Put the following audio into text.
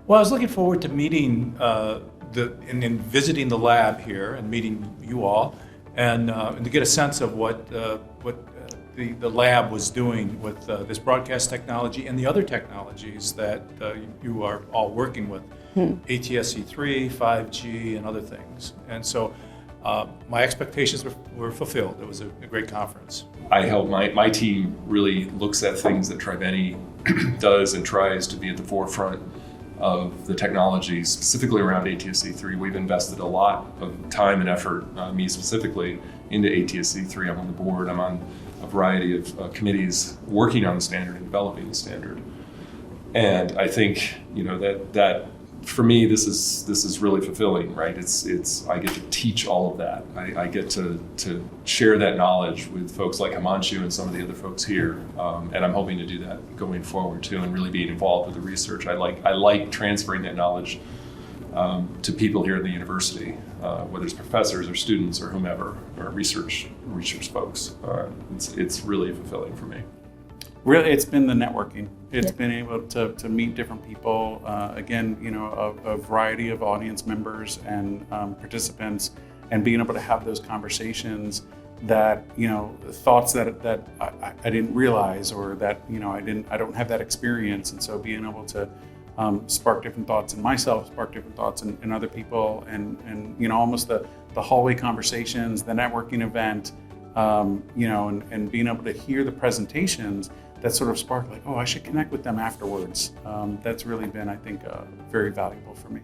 Well, I was looking forward to meeting and visiting the lab here and meeting you all, and to get a sense of what the lab was doing with this broadcast technology and the other technologies that you are all working with, ATSC3, 5G, and other things. And so my expectations were fulfilled. It was a great conference. I help my team really looks at things that Triveni does and tries to be at the forefront of the technology, specifically around ATSC3. We've invested a lot of time and effort, me specifically, into ATSC3. I'm on the board. I'm on a variety of committees working on the standard and developing the standard. And I think that for me, this is really fulfilling, right? It's I get to teach all of that. I get to share that knowledge with folks like Himanshu and some of the other folks here, and I'm hoping to do that going forward too, and really being involved with the research. I like transferring that knowledge to people here at the university, whether it's professors or students or whomever, or research folks. It's really fulfilling for me. Really, it's been the networking. It's been able to meet different people, again, a variety of audience members and participants, and being able to have those conversations that, thoughts that I didn't realize, or that, I don't have that experience. And so being able to spark different thoughts in myself, spark different thoughts in other people, and almost the hallway conversations, the networking event, and being able to hear the presentations that sort of spark like, oh, I should connect with them afterwards. That's really been, I think, very valuable for me.